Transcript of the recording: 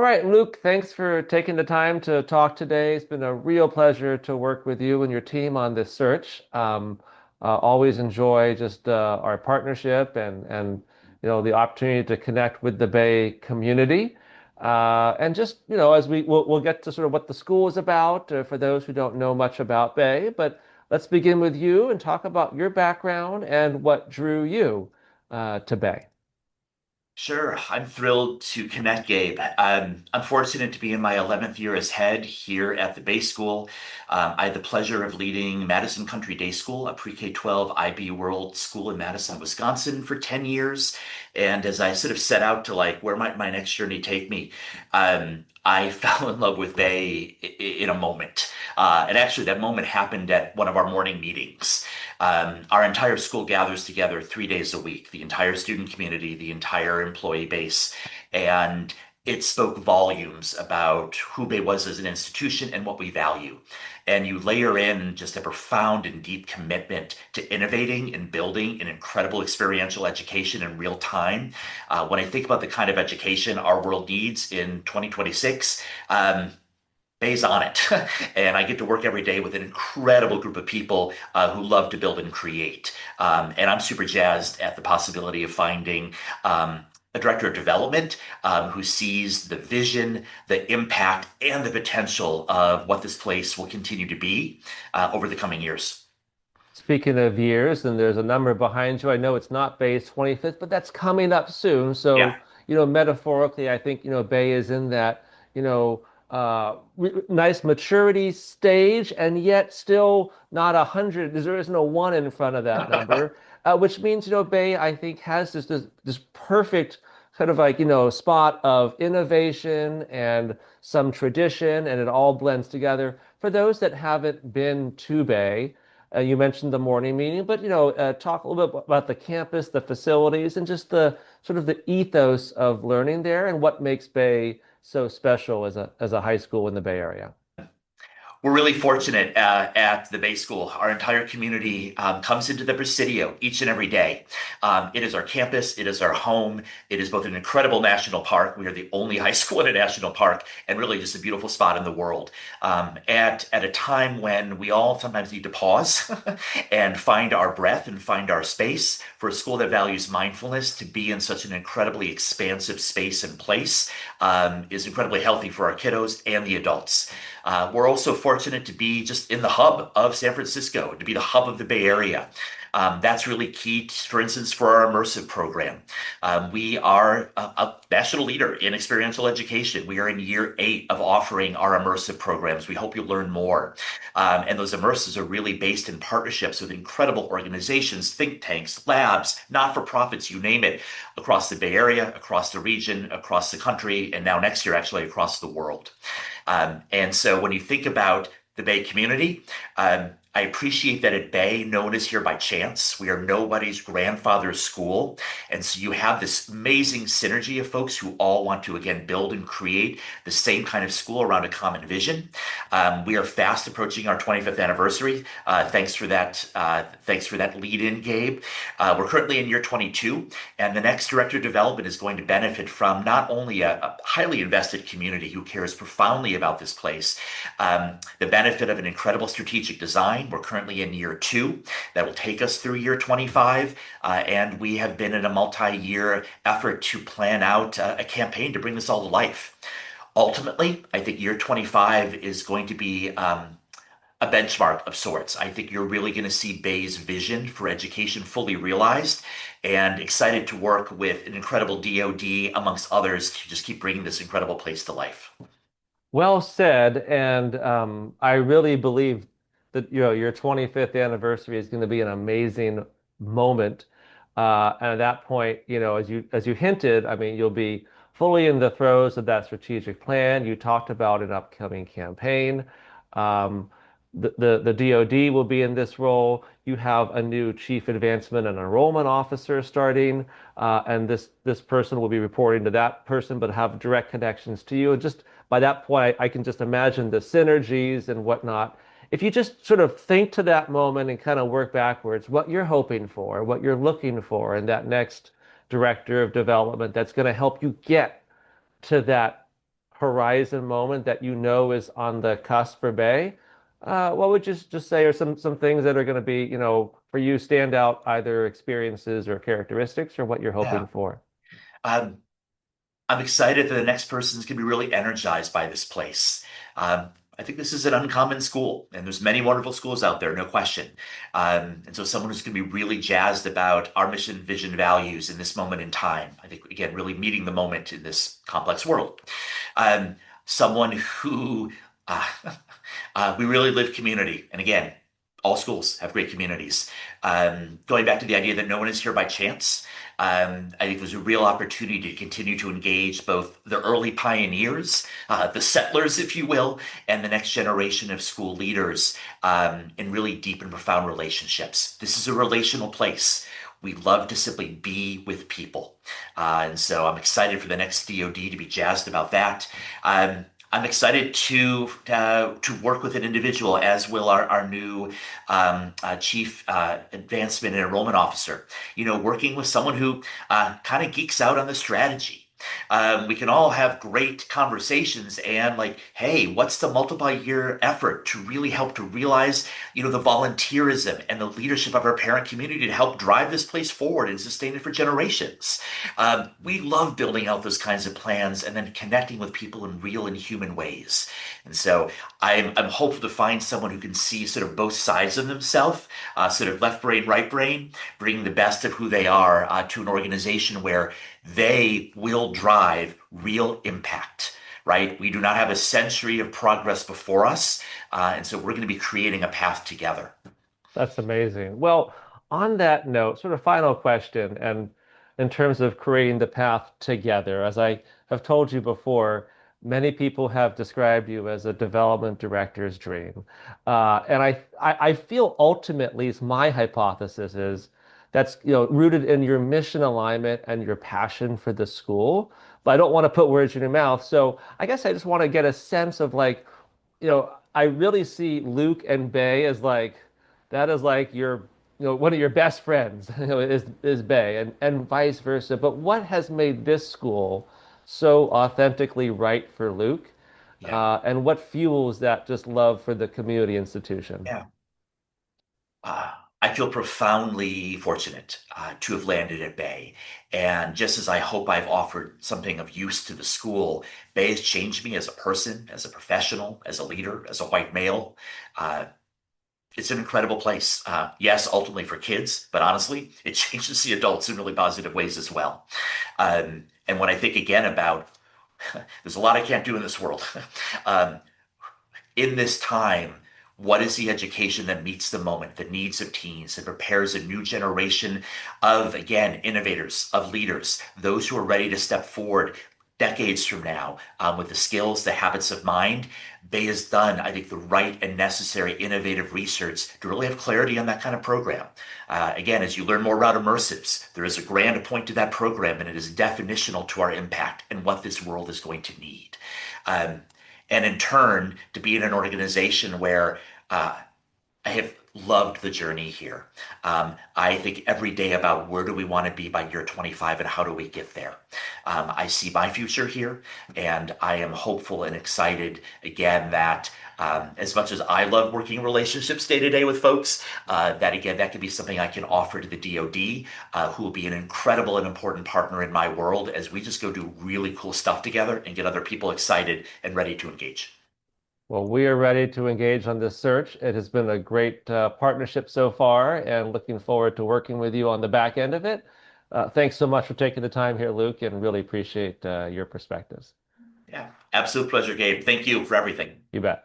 right, Luke, thanks for taking the time to talk today. It's been a real pleasure to work with you and your team on this search. Always enjoy just our partnership and the opportunity to connect with the Bay community. And just as we'll get to sort of what the school is about for those who don't know much about Bay, but let's begin with you and talk about your background and what drew you to Bay. Sure, I'm thrilled to connect, Gabe. I'm fortunate to be in my 11th year as head here at the Bay School. I had the pleasure of leading Madison Country Day School, a pre-K-12 IB World school in Madison, Wisconsin, for 10 years. And as I sort of set out to where might my next journey take me, I fell in love with Bay in a moment. And actually, that moment happened at one of our morning meetings. Our entire school gathers together 3 days a week, the entire student community, the entire employee base. And it spoke volumes about who Bay was as an institution and what we value. And you layer in just a profound and deep commitment to innovating and building an incredible experiential education in real time. When I think about the kind of education our world needs in 2026, Bay's on it. And I get to work every day with an incredible group of people who love to build and create. And I'm super jazzed at the possibility of finding a director of development who sees the vision, the impact, and the potential of what this place will continue to be over the coming years. Speaking of years, and there's a number behind you. I know it's not Bay's 25th, but that's coming up soon. Yeah. So, metaphorically, I think, Bay is in that, nice maturity stage, and yet still not 100. There isn't a one in front of that number, which means, Bay, I think, has this perfect kind of spot of innovation and some tradition, and it all blends together. For those that haven't been to Bay, you mentioned the morning meeting, but talk a little bit about the campus, the facilities, and just the sort of the ethos of learning there, and what makes Bay so special as a high school in the Bay Area. We're really fortunate at the Bay School. Our entire community comes into the Presidio each and every day. It is our campus, it is our home, it is both an incredible national park. We are the only high school in a national park, and really just a beautiful spot in the world. At a time when we all sometimes need to pause and find our breath and find our space, for a school that values mindfulness, to be in such an incredibly expansive space and place is incredibly healthy for our kiddos and the adults. We're also fortunate to be just in the hub of San Francisco, to be the hub of the Bay Area. That's really key, for instance, for our immersive program. We are a national leader in experiential education. We are in year 8 of offering our immersive programs. We hope you'll learn more. And those immersives are really based in partnerships with incredible organizations, think tanks, labs, not-for-profits, you name it, across the Bay Area, across the region, across the country, and now next year, actually, across the world. And so when you think about the Bay community, I appreciate that at Bay, no one is here by chance. We are nobody's grandfather's school. And so you have this amazing synergy of folks who all want to, again, build and create the same kind of school around a common vision. We are fast approaching our 25th anniversary. Thanks for that. Thanks for that lead in, Gabe. We're currently in year 22, and the next director of development is going to benefit from not only a highly invested community who cares profoundly about this place, the benefit of an incredible strategic design. We're currently in year 2 that will take us through year 25. And we have been in a multi-year effort to plan out a campaign to bring this all to life. Ultimately, I think year 25 is going to be a benchmark of sorts. I think you're really going to see Bay's vision for education fully realized, and excited to work with an incredible DoD, amongst others, to just keep bringing this incredible place to life. Well said, and I really believe that your 25th anniversary is going to be an amazing moment. And at that point, as you hinted, I mean, you'll be fully in the throes of that strategic plan. You talked about an upcoming campaign. Um, the DoD will be in this role. You have a new chief advancement and enrollment officer starting, and this person will be reporting to that person, but have direct connections to you. And just by that point, I can just imagine the synergies and whatnot. If you just sort of think to that moment and kind of work backwards, what you're hoping for, what you're looking for in that next director of development that's going to help you get to that horizon moment that you know is on the cusp for Bay, what would you just say are some things that are going to be, for you stand out either experiences or characteristics or what you're hoping Yeah. for? Um, I'm excited that the next person is going to be really energized by this place. I think this is an uncommon school, and there's many wonderful schools out there, no question. And so someone who's going to be really jazzed about our mission, vision, values in this moment in time. I think, again, really meeting the moment in this complex world. Um, Someone who uh, we really live community. And again, all schools have great communities. Going back to the idea that no one is here by chance, I think there's a real opportunity to continue to engage both the early pioneers, the settlers, if you will, and the next generation of school leaders in really deep and profound relationships. This is a relational place. We love to simply be with people. And so I'm excited for the next DoD to be jazzed about that. I'm excited to work with an individual, as will our new chief advancement and enrollment officer. Working with someone who kind of geeks out on the strategy. We can all have great conversations and like, hey, what's the multi-year effort to really help to realize, the volunteerism and the leadership of our parent community to help drive this place forward and sustain it for generations. We love building out those kinds of plans and then connecting with people in real and human ways. And so I'm hopeful to find someone who can see sort of both sides of themselves, sort of left brain, right brain, bringing the best of who they are to an organization where they will drive real impact. Right? We do not have a century of progress before us. And so we're going to be creating a path together. That's amazing. Well, on that note, sort of final question, and in terms of creating the path together, as I have told you before, many people have described you as a development director's dream. And I feel ultimately, it's my hypothesis is that's rooted in your mission alignment and your passion for the school. But I don't want to put words in your mouth. So I guess I just want to get a sense of like, I really see Luke and Bay as like that is like your one of your best friends is Bay and vice versa. But what has made this school so authentically right for Luke? Yeah. And what fuels that just love for the community institution? Yeah. I feel profoundly fortunate to have landed at Bay. And just as I hope I've offered something of use to the school, Bay has changed me as a person, as a professional, as a leader, as a white male. Uh, it's an incredible place. Yes, ultimately for kids, but honestly, it changes the adults in really positive ways as well. And when I think again about, there's a lot I can't do in this world. um, in this time, what is the education that meets the moment, the needs of teens, that prepares a new generation of, again, innovators, of leaders, those who are ready to step forward decades from now with the skills, the habits of mind? Bay has done, I think, the right and necessary innovative research to really have clarity on that kind of program. Again, as you learn more about immersives, there is a grand point to that program, and it is definitional to our impact and what this world is going to need. Um, and in turn, to be in an organization where I have loved the journey here. I think every day about where do we want to be by year 25 and how do we get there. I see my future here, and I am hopeful and excited again that as much as I love working relationships day to day with folks, that again, that could be something I can offer to the DoD, who will be an incredible and important partner in my world as we just go do really cool stuff together and get other people excited and ready to engage. Well, we are ready to engage on this search. It has been a great partnership so far, and looking forward to working with you on the back end of it. Thanks so much for taking the time here, Luke, and really appreciate your perspectives. Yeah, absolute pleasure, Gabe. Thank you for everything. You bet.